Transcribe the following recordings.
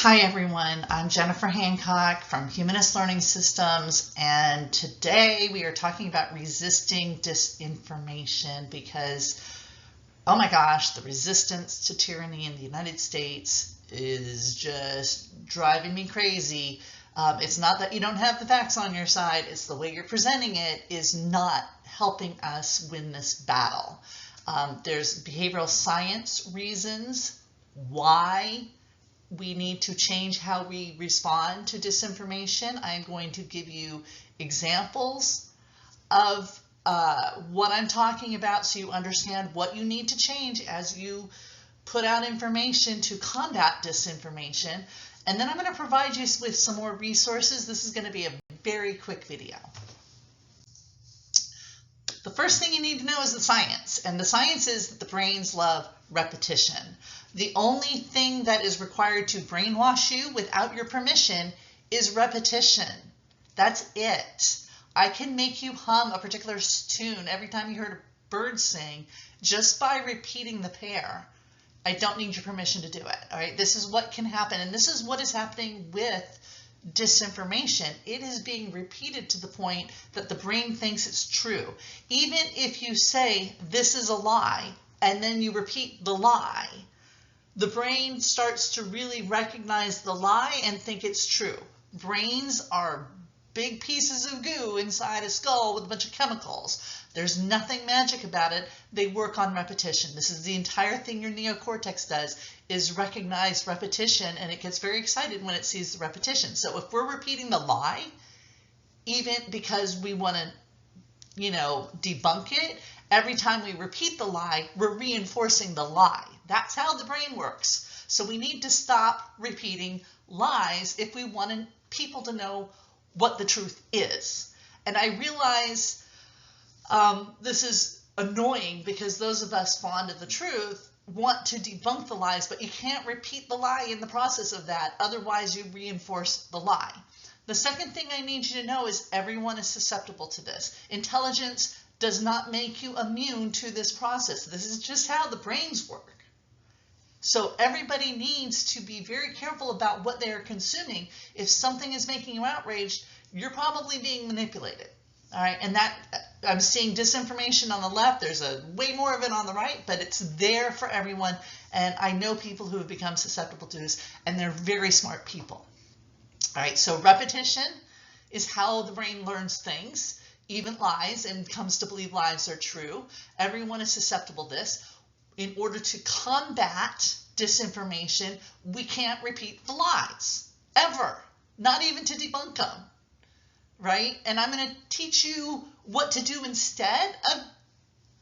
Hi everyone, I'm Jennifer Hancock from Humanist Learning Systems, and today we are talking about resisting disinformation because, oh my gosh, the resistance to tyranny in the United States is just driving me crazy. It's not that you don't have the facts on your side, it's the way you're presenting it is not helping us win this battle. There's behavioral science reasons why we need to change how we respond to disinformation. I'm going to give you examples of what I'm talking about so you understand what you need to change as you put out information to combat disinformation. And then I'm going to provide you with some more resources. This is going to be a very quick video. The first thing you need to know is the science, and the science is that the brains love repetition. The only thing that is required to brainwash you without your permission is repetition. That's it. I can make you hum a particular tune every time you heard a bird sing just by repeating the pair. I don't need your permission to do it. All right, this is what can happen, and this is what is happening with disinformation. It is being repeated to the point that the brain thinks it's true. Even if you say this is a lie and then you repeat the lie, the brain starts to really recognize the lie and think it's true. Brains are big pieces of goo inside a skull with a bunch of chemicals. There's nothing magic about it. They work on repetition. This is the entire thing your neocortex does, is recognize repetition, and it gets very excited when it sees the repetition. So if we're repeating the lie, even because we want to, debunk it, every time we repeat the lie, we're reinforcing the lie. That's how the brain works. So we need to stop repeating lies if we want people to know what the truth is. And I realize this is annoying because those of us fond of the truth want to debunk the lies, but you can't repeat the lie in the process of that. Otherwise, you reinforce the lie. The second thing I need you to know is everyone is susceptible to this. Intelligence does not make you immune to this process. This is just how the brains work. So everybody needs to be very careful about what they are consuming. If something is making you outraged, you're probably being manipulated. All right, and that I'm seeing disinformation on the left. There's way more of it on the right, but it's there for everyone. And I know people who have become susceptible to this, and they're very smart people. All right, so repetition is how the brain learns things, even lies, and comes to believe lies are true. Everyone is susceptible to this. In order to combat disinformation, we can't repeat the lies, ever, not even to debunk them. Right? And I'm going to teach you what to do instead of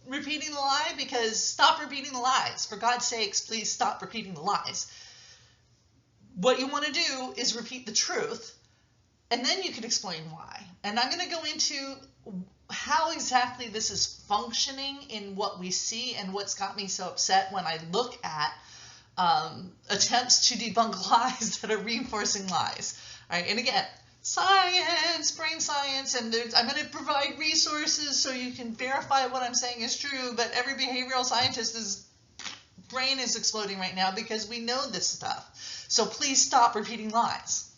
repeating the lie, because stop repeating the lies. For God's sakes, please stop repeating the lies. What you want to do is repeat the truth, and then you can explain why. And I'm going to go into how exactly this is functioning in what we see and what's got me so upset when I look at attempts to debunk lies that are reinforcing lies. All right, and again, science, brain science, and I'm going to provide resources so you can verify what I'm saying is true, but every behavioral scientist's brain is exploding right now because we know this stuff. So please stop repeating lies.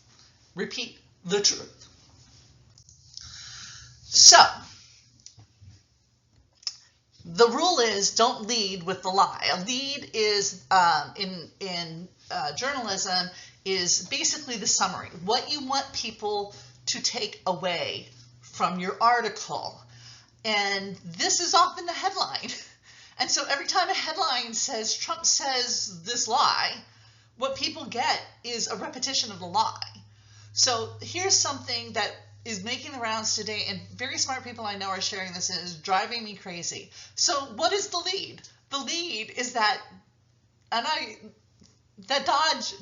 Repeat the truth. So, the rule is don't lead with the lie. A lead is, in journalism, is basically the summary, what you want people to take away from your article. And this is often the headline. And so every time a headline says Trump says this lie, what people get is a repetition of the lie. So here's something that is making the rounds today, and very smart people I know are sharing this, and it is driving me crazy. So what is the lead? The lead is that,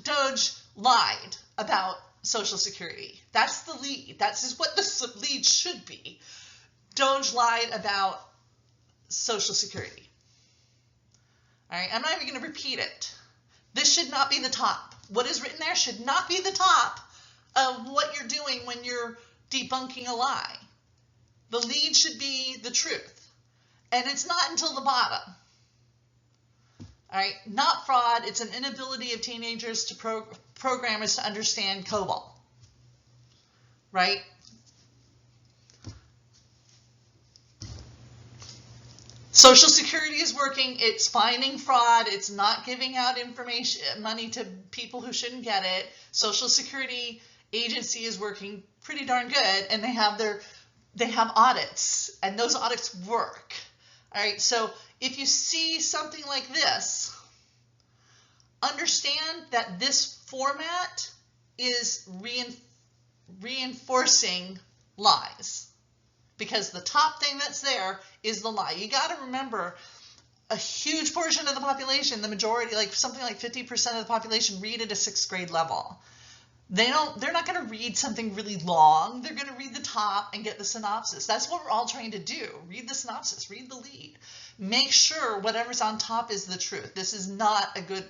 Doge lied about Social Security. That's the lead. That's what the lead should be. Doge lied about Social Security. All right, I'm not even going to repeat it. This should not be the top. What is written there should not be the top of what you're doing when you're debunking a lie. The lead should be the truth. And it's not until the bottom. All right, not fraud. It's an inability of teenagers to programmers to understand COBOL. Right? Social Security is working. It's finding fraud. It's not giving out money to people who shouldn't get it. Social Security agency is working pretty darn good, and they have audits, and those audits work. All right, so if you see something like this, understand that this format is reinforcing lies, because the top thing that's there is the lie. You got to remember, a huge portion of the population, the majority, like something like 50% of the population, read at a 6th grade level. They're not going to read something really long. They're going to read the top and get the synopsis. That's what we're all trying to do. Read the synopsis, read the lead. Make sure whatever's on top is the truth. This is not a good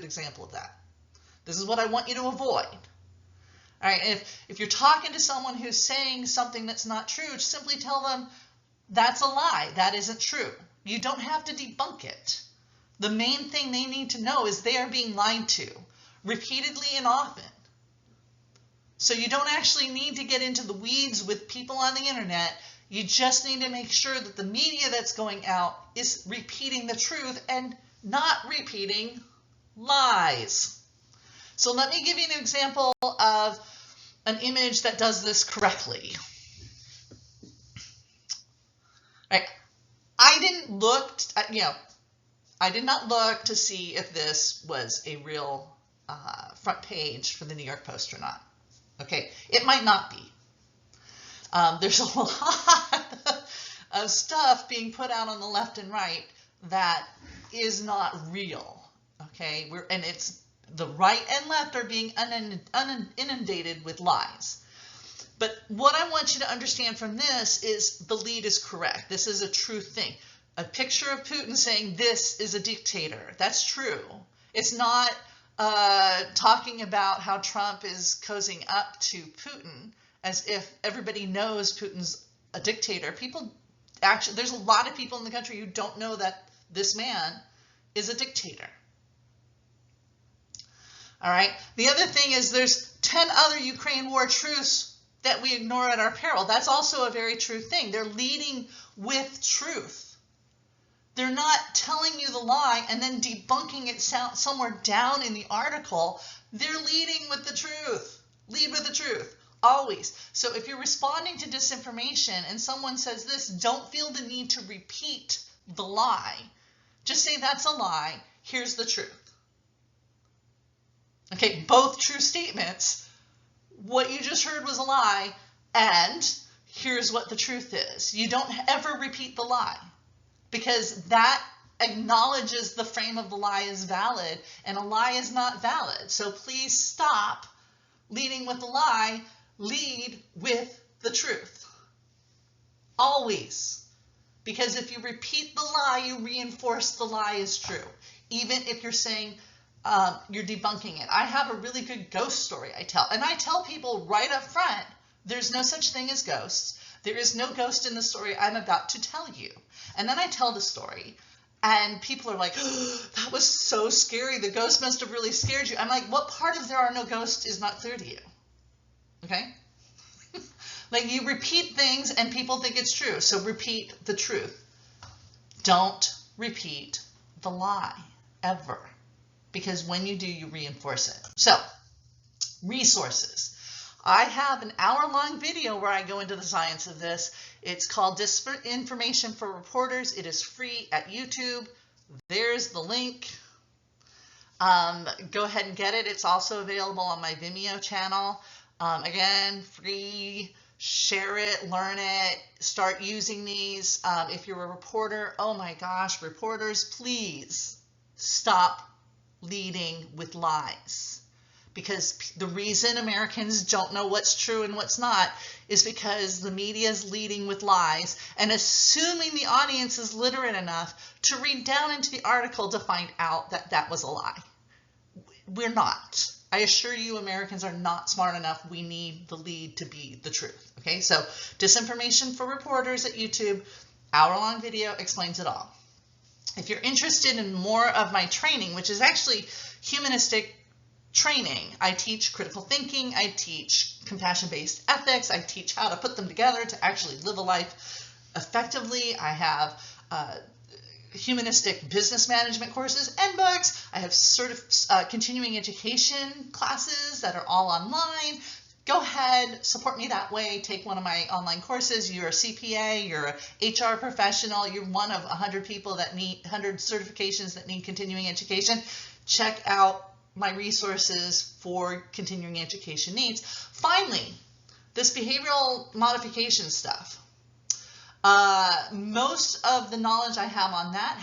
example of that. This is what I want you to avoid. All right, if you're talking to someone who's saying something that's not true, simply tell them that's a lie. That isn't true. You don't have to debunk it. The main thing they need to know is they are being lied to repeatedly and often. So you don't actually need to get into the weeds with people on the internet. You just need to make sure that the media that's going out is repeating the truth and not repeating lies. So let me give you an example of an image that does this correctly. Right. I did not look to see if this was a real front page for the New York Post or not. Okay, it might not be. There's a lot of stuff being put out on the left and right that is not real. Okay, and it's the right and left are being inundated with lies. But what I want you to understand from this is the lead is correct. This is a true thing. A picture of Putin saying this is a dictator. That's true. It's not talking about how Trump is cozying up to Putin as if everybody knows Putin's a dictator. There's a lot of people in the country who don't know that this man is a dictator. All right. The other thing is there's 10 other Ukraine war truths that we ignore at our peril. That's also a very true thing. They're leading with truth. They're not telling you the lie and then debunking it somewhere down in the article. They're leading with the truth. Lead with the truth, always. So if you're responding to disinformation and someone says this, don't feel the need to repeat the lie. Just say that's a lie. Here's the truth. Okay, both true statements. What you just heard was a lie, and here's what the truth is. You don't ever repeat the lie, because that acknowledges the frame of the lie is valid, and a lie is not valid. So please stop leading with the lie. Lead with the truth. Always. Because if you repeat the lie, you reinforce the lie is true. Even if you're saying you're debunking it. I have a really good ghost story I tell. And I tell people right up front, there's no such thing as ghosts. There is no ghost in the story I'm about to tell you. And then I tell the story, and people are like, oh, that was so scary. The ghost must have really scared you. I'm like, what part of there are no ghosts is not clear to you? Okay? Like, you repeat things and people think it's true. So repeat the truth. Don't repeat the lie, ever. Because when you do, you reinforce it. So, resources. I have an hour-long video where I go into the science of this. It's called Disinformation for Reporters. It is free at YouTube. There's the link. Go ahead and get it. It's also available on my Vimeo channel. Again, free. Share it, learn it, start using these. If you're a reporter, oh my gosh, reporters, please stop leading with lies. Because the reason Americans don't know what's true and what's not is because the media is leading with lies and assuming the audience is literate enough to read down into the article to find out that that was a lie. We're not. I assure you, Americans are not smart enough. We need the lead to be the truth. Okay, so Disinformation for Reporters at YouTube, hour-long video explains it all. If you're interested in more of my training, which is actually humanistic training, I teach critical thinking, I teach compassion-based ethics, I teach how to put them together to actually live a life effectively. I have humanistic business management courses and books. I have continuing education classes that are all online. Go ahead, support me that way. Take one of my online courses. You're a CPA, you're a HR professional, you're one of 100 people that need 100 certifications that need continuing education. Check out my resources for continuing education needs. Finally, this behavioral modification stuff. Most of the knowledge I have on that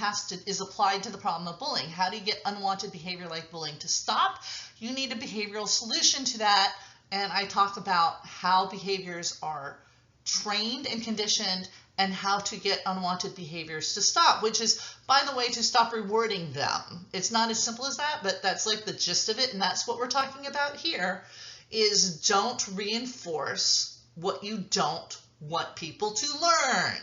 is applied to the problem of bullying. How do you get unwanted behavior like bullying to stop? You need a behavioral solution to that. And I talk about how behaviors are trained and conditioned and how to get unwanted behaviors to stop, which is, by the way, to stop rewarding them. It's not as simple as that, but that's like the gist of it. And that's what we're talking about here, is don't reinforce what you don't want people to learn.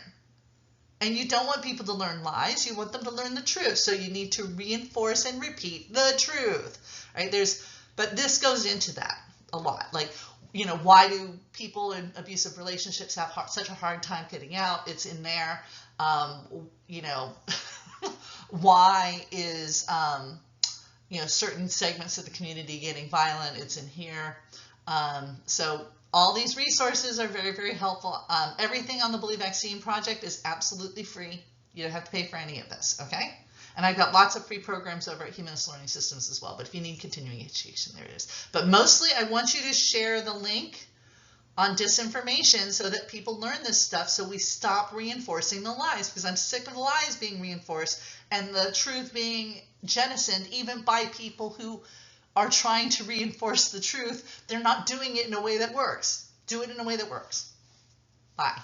And you don't want people to learn lies. You want them to learn the truth. So you need to reinforce and repeat the truth, right? But this goes into that a lot. Like, you know, why do people in abusive relationships have such a hard time getting out? It's in there. You know, why is, you know, certain segments of the community getting violent? It's in here. So all these resources are very, very helpful. Everything on the Bully Vaccine Project is absolutely free. You don't have to pay for any of this, okay? And I've got lots of free programs over at Humanist Learning Systems as well. But if you need continuing education, there it is. But mostly, I want you to share the link on disinformation so that people learn this stuff, so we stop reinforcing the lies, because I'm sick of the lies being reinforced and the truth being jettisoned, even by people who are trying to reinforce the truth. They're not doing it in a way that works. Do it in a way that works. Bye.